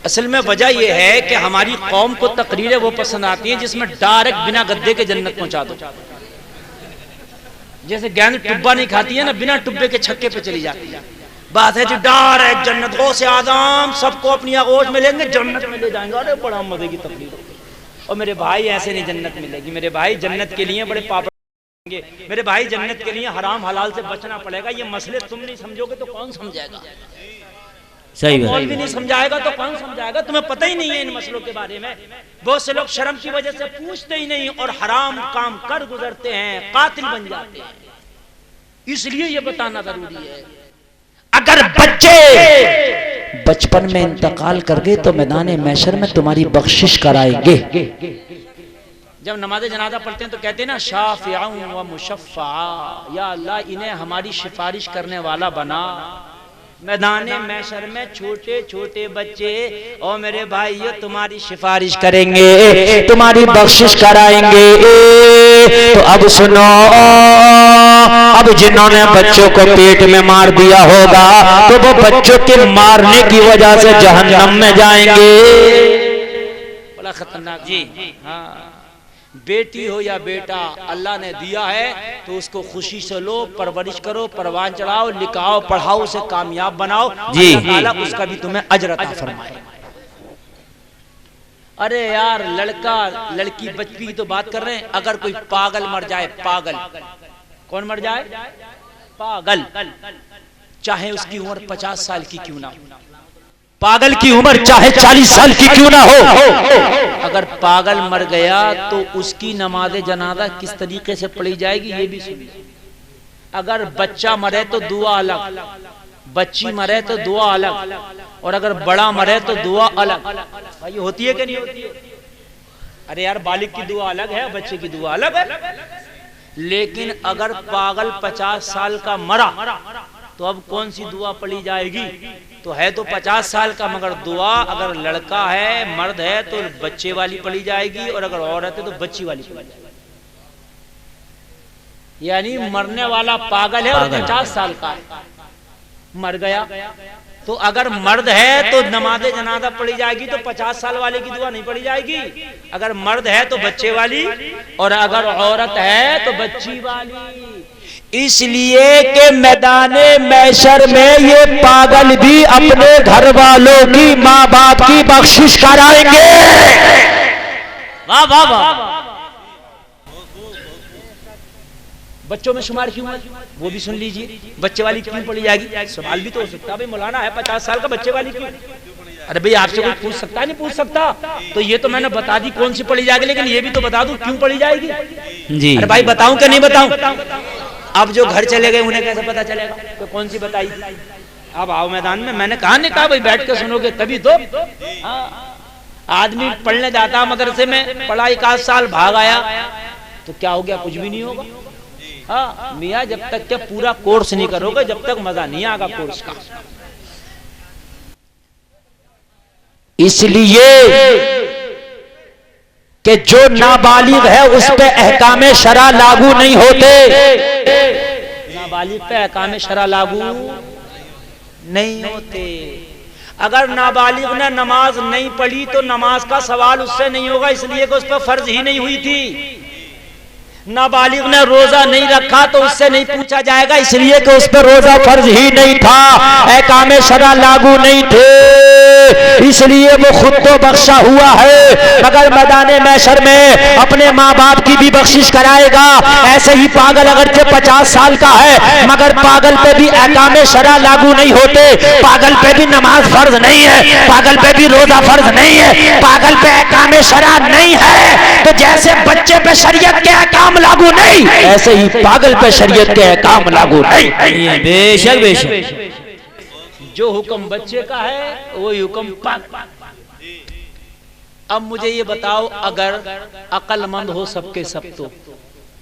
असल में वजह यह है कि हमारी कौम को तकरीरें वो पसंद आती हैं जिसमें डायरेक्ट बिना गद्दे के जन्नत पहुंचा दो। जैसे गेंद टुब्बा नहीं खाती है ना, बिना टुब्बे के छक्के पे चली जाती है। बात है जी डायरेक्ट जन्नत, गौ से आदम सबको अपनी आगोश में लेंगे, जन्नत में ले जाएंगे। अरे बड़ा मजे की तकरीर। और मेरे भाई ऐसे नहीं जन्नत मिलेगी। मेरे भाई जन्नत के लिए बड़े पापड़, मेरे भाई जन्नत के लिए हराम हलाल से बचना पड़ेगा। ये मसले तुम नहीं समझोगे तो कौन समझाएगा? सही बात। कौन भी नहीं समझाएगा तो कौन समझाएगा? तुम्हें पता ही नहीं है इन मसलों के बारे में। बहुत से लोग शर्म की वजह से पूछते ही नहीं और हराम काम कर गुजरते हैं, कातिल बन जाते हैं। इसलिए ये बताना जरूरी है। अगर बच्चे बचपन में इंतकाल कर गए तो मैदान महशर में तुम्हारी बख्शिश कराएंगे। जब नमाज जनाजा पढ़ते हैं तो कहते हैं ना, शाफिआ व मुशफ़ा, या अल्लाह इन्हें हमारी सिफारिश करने वाला बना। मैदान महशर में छोटे छोटे बच्चे और मेरे भाई ये तुम्हारी सिफारिश करेंगे, तुम्हारी बख्शिश कराएंगे। तो अब सुनो, अब जिन्होंने बच्चों को पेट में मार दिया होगा तो वो बच्चों के मारने की वजह से जहन्नम में जाएंगे। बड़ा खतरनाक जी। हाँ, बेटी हो या बेटा अल्लाह ने दिया है तो उसको खुशी से लो, परवरिश करो, परवान चढ़ाओ, लिखाओ, पढ़ाओ, उसे कामयाब बनाओ जी। अल्लाह उसका भी तुम्हें अजर अता फरमाए। अरे यार, लड़का लड़की बच्ची की तो बात कर रहे हैं। अगर कोई पागल मर जाए, पागल, कौन मर जाए? पागल, चाहे उसकी उम्र 50 साल की क्यों ना हो, पागल की उम्र चाहे 40 साल की क्यों ना हो, अगर पागल मर गया तो उसकी नमाज जनाजा किस तरीके से पढ़ी जाएगी ये भी सुनिए। अगर बच्चा मरे तो दुआ अलग, बच्ची मरे तो दुआ अलग, और अगर बड़ा मरे तो दुआ अलग। भाई होती है कि नहीं होती है? अरे यार, बालिग की दुआ अलग है, बच्चे की दुआ अलग है। लेकिन अगर पागल 50 साल का मरा तो अब कौन सी दुआ पढ़ी जाएगी? तो है तो 50 साल का, मगर दुआ अगर लड़का है, मर्द है तो बच्चे वाली पढ़ी जाएगी, और अगर औरत है तो बच्ची वाली पढ़ी जाएगी। यानी मरने वाला पागल है और 50 साल का मर गया, तो अगर मर्द है तो नमाज जनाजा पढ़ी जाएगी, तो 50 साल वाले की दुआ नहीं पढ़ी जाएगी। अगर मर्द है तो बच्चे वाली, और अगर औरत है तो बच्ची वाली। इसलिए कि मैदाने महशर में ये पागल भी अपने घर वालों की, माँ बाप की बख्शिश कराएंगे। वाह वाह वाह। बच्चों में शुमार क्यों है वो भी सुन लीजिए। बच्चे वाली क्यों पढ़ी जाएगी? सवाल भी तो हो सकता है, भाई मौलाना है 50 साल का, बच्चे वाली क्यों? अरे भाई, आपसे कोई पूछ सकता है? नहीं पूछ सकता। तो ये तो मैंने बता दी कौन सी पढ़ी जाएगी, लेकिन ये भी तो बता दूं क्यों पढ़ी जाएगी जी। अरे भाई, बताऊं क्या नहीं बताऊं? अब जो घर चले गए उन्हें कैसे पता चलेगा तो कौन सी बताई? अब आओ मैदान में। मैंने कहा नहीं कहा भाई, बैठ के सुनोगे तभी तो। आदमी पढ़ने जाता मदरसे में, पढ़ा 1 साल, भाग आया तो क्या हो गया? कुछ भी नहीं होगा। हाँ मियाँ, जब तक क्या पूरा कोर्स नहीं करोगे जब तक मजा नहीं आएगा कोर्स का। इसलिए कि जो नाबालिग है उस पे अहकामे शरा लागू नहीं होते। नाबालिग पे अहकामे शरा लागू नहीं होते। अगर नाबालिग ने नमाज नहीं पढ़ी तो नमाज का सवाल उससे नहीं होगा, इसलिए कि उस पर फर्ज ही नहीं हुई थी। नाबालिग ने रोजा नहीं रखा तो उससे नहीं पूछा जाएगा, इसलिए कि उस पर रोजा फर्ज ही नहीं था, अहकामे शरा लागू नहीं थे, इसलिए वो खुद तो बख्शा हुआ है, मगर मैदाने महशर में अपने माँ बाप की भी बख्शिश कराएगा। ऐसे ही पागल अगर के 50 साल का है, मगर पागल पे भी अहकामे शरा लागू नहीं होते, पागल पे भी नमाज फर्ज नहीं है, पागल पे भी रोजा फर्ज नहीं है, पागल पे अहकामे शरा नहीं है। तो जैसे बच्चे पे शरीयत के अहकाम लागू नहीं, ऐसे ही पागल पे शरीयत के अहकाम लागू नहीं। बेशक बेशक, जो हुक्म बच्चे का है वही हुक्म पागल। अब मुझे ये बताओ, अगर अक्लमंद हो सबके सब तो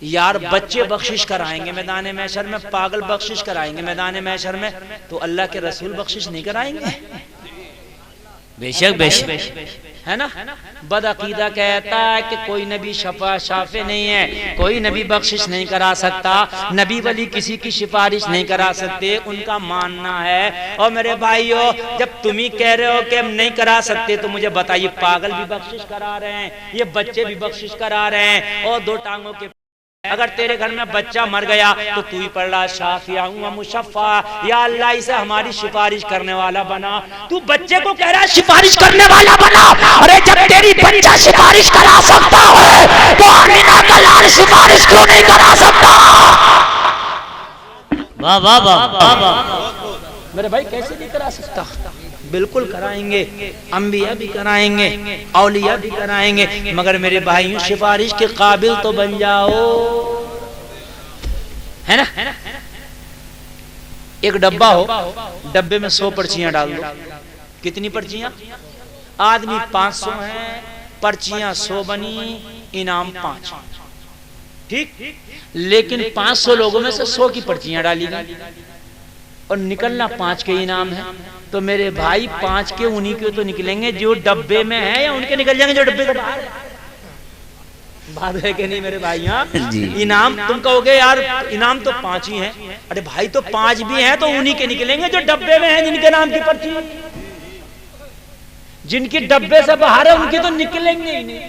यार बच्चे बख्शिश कराएंगे मैदान महशर में, पागल बख्शिश कराएंगे मैदान महशर में, तो अल्लाह के रसूल बख्शिश नहीं कराएंगे? बेशक बेशक। है ना। बदअकीदा कहता है कि कोई नबी शफा शाफे नहीं है, कोई नबी बख्शिश नहीं करा सकता, नबी वली किसी की सिफारिश नहीं करा सकते, उनका मानना है। और मेरे भाइयों, जब तुम ही कह रहे हो कि हम नहीं करा सकते तो मुझे बताइए, पागल भी बख्शिश करा रहे हैं, ये बच्चे भी बख्शिश करा रहे हैं, और दो टांगों के अगर तेरे घर में बच्चा मर गया तो तू ही पढ़ रहा शाफिया हूं मुशफ़ा, या अल्लाह इसे हमारी सिफारिश करने वाला बना। तू बच्चे को कह रहा है सिफारिश करने वाला बना। अरे जब तेरी बच्चा सिफारिश करा सकता है तो आमिना का लाल सिफारिश क्यों नहीं करा सकता? वाह वाह वाह वाह। मेरे भाई कैसे नहीं करा सकता? बिल्कुल कराएंगे, अंबिया भी कराएंगे, औलिया भी कराएंगे, मगर मेरे भाइयों सिफारिश के काबिल तो बन जाओ, है ना। एक डब्बा हो, डब्बे में 100 पर्चियां डाल दो। कितनी पर्चियां? आदमी 500 हैं, पर्चियां 100 बनी, इनाम 5। ठीक, लेकिन 500 लोगों में से 100 की पर्चियां डाली गई और निकलना 5 के इनाम है। तो मेरे भाई 5 के उन्हीं के तो निकलेंगे जो डब्बे में है, या उनके निकल जाएंगे जो डब्बे के बाहर? बात है कि नहीं मेरे भाई? हाँ, इनाम तुम कहोगे यार इनाम तो 5 ही हैं। अरे भाई तो 5 भी हैं तो उन्हीं के निकलेंगे जो डब्बे में हैं, जिनके नाम की पर्ची, जिनकी डब्बे से बाहर है उनके तो निकलेंगे ही नहीं,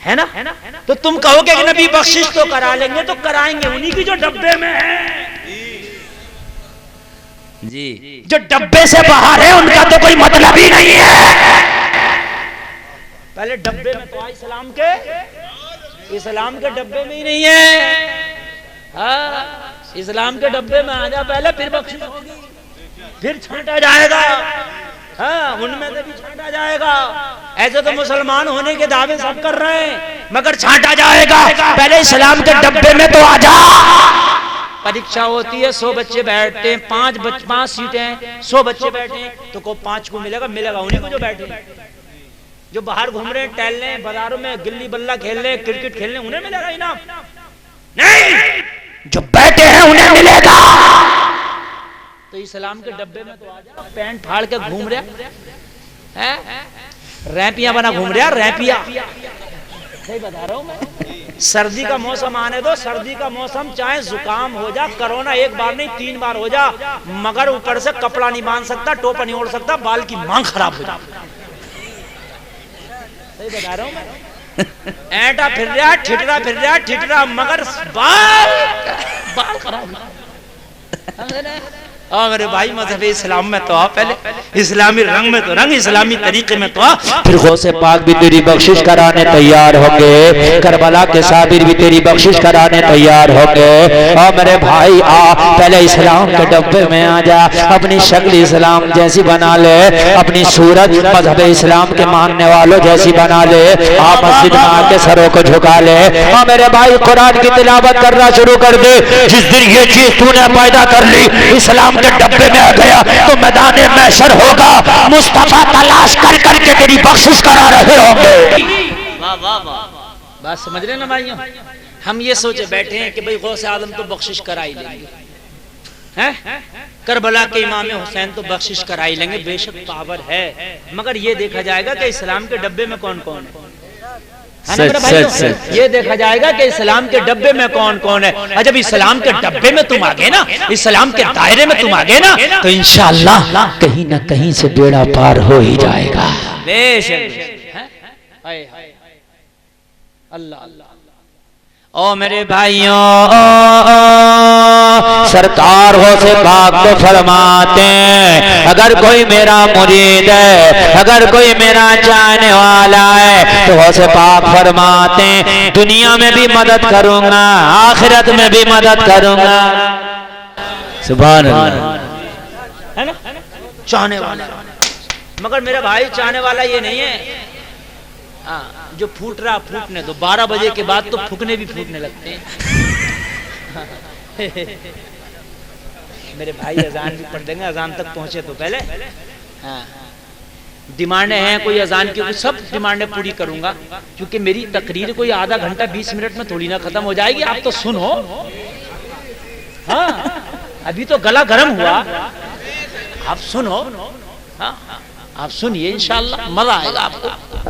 है ना। तो तुम कहोगे कि नबी बख्शिश तो करा लेंगे, तो कराएंगे उन्हीं की जो डब्बे में है जी। जो डब्बे से बाहर है उनका तो कोई मतलब ही नहीं है। पहले डब्बे में तो इस्लाम के डब्बे में ही नहीं है। हाँ, इस्लाम के डब्बे में आ जा पहले, फिर बख्शिश होगी, फिर छांटा जाएगा। हाँ, उनमें से भी छांटा जाएगा। ऐसे तो मुसलमान होने के दावे सब कर रहे हैं, मगर छांटा जाएगा। पहले इस्लाम के डब्बे में तो आ जा। परीक्षा होती है, 100 बच्चे बैठते हैं, 5 सीटें, 100 बच्चे बैठे हैं, तो को 5 को मिलेगा उन्हीं को जो बैठे, जो बाहर घूम रहे हैं, टहल रहे हैं, बाजारों में गिल्ली बल्ला खेल रहे हैं, क्रिकेट खेल रहे हैं, उन्हें मिलेगा इनाम? नहीं, जो बैठे हैं उन्हें मिलेगा। तो इस्लाम के डब्बे में तो आ जा। पैंट फाड़ के घूम रहा है, रैपियां बना घूम रहा, रैपिया। सही बता रहा हूं मैं। सर्दी का मौसम आने दो, सर्दी का मौसम चाहे जुकाम हो जा, कोरोना 1 बार नहीं 3 बार हो जा, मगर ऊपर से कपड़ा नहीं बांध सकता, टोपा नहीं ओढ़ सकता, बाल की मांग खराब हो जा। सही बता रहा हूं मैं। ऐटा फिर रहा, ठिठरा, मगर बाल खराब। और मेरे भाई मज़हब इस्लाम में तो आ, पहले इस्लामी रंग में तो रंग, इस्लामी तरीके में तो आ, फिर गौसे पाक भी तेरी बख्शिश कराने तैयार होंगे, करबला के साबिर भी तेरी बख्शिश कराने तैयार होंगे। और मेरे भाई आ, पहले इस्लाम के डब्बे में आ जा, अपनी शक्ल इस्लाम जैसी बना ले, अपनी सूरत मज़हब इस्लाम के मानने वालों जैसी बना ले। आप मस्जिद में आके सरों को झुका ले। और मेरे भाई कुरान की तिलावत करना शुरू कर दे। जिस दिन ये चीज तूने पैदा कर ली, इस्लाम के डब्बे में आ गया, तो मैदान महशर होगा, मुस्तफा तलाश कर करके तेरी बख्शिश करा रहे होंगे। वाह वाह वाह, बात समझ रहे ना भाइयों? हम ये सोचे बैठे हैं कि भाई गौसे आदम तो बख्शिश करा ही लेंगे, हैं? करबला के इमाम हुसैन तो बख्शिश करा ही लेंगे, बेशक पावर है, मगर ये देखा जाएगा कि इस्लाम के डब्बे में कौन कौन है। ये देखा जाएगा कि इस्लाम के डब्बे में कौन कौन है। जब इस्लाम के डब्बे में तुम आ गए ना, इस्लाम के दायरे में तुम आ गए ना, तो इंशाअल्लाह कहीं ना कहीं से बेड़ा पार हो ही जाएगा। अल्लाह अल्लाह। ओ मेरे भाइयों, सरकार गौसे पाक को फरमाते हैं, अगर कोई मेरा मुरीद है, अगर कोई मेरा चाहने वाला है, तो गौसे पाक फरमाते हैं दुनिया में भी मदद करूंगा, आखिरत में भी मदद करूंगा। सुभान अल्लाह, है ना? चाहने वाला, मगर मेरा भाई चाहने वाला ये नहीं है जो फूट रहा फूटने दो, 12 बजे के बाद तो फूकने भी फूटने लगते हैं। मेरे भाई अजान भी पढ़ देंगे, अजान तक पहुंचे तो पहले। हाँ, डिमांडें हैं कोई अजान की, सब डिमांडें पूरी करूंगा, क्योंकि मेरी तकरीर कोई आधा घंटा 20 मिनट में थोड़ी ना खत्म हो जाएगी। आप तो सुनो, हाँ अभी तो गला गर्म हुआ, आप सुनो। हाँ आप सुनिए, इंशाअल्लाह मजा आएगा आपको।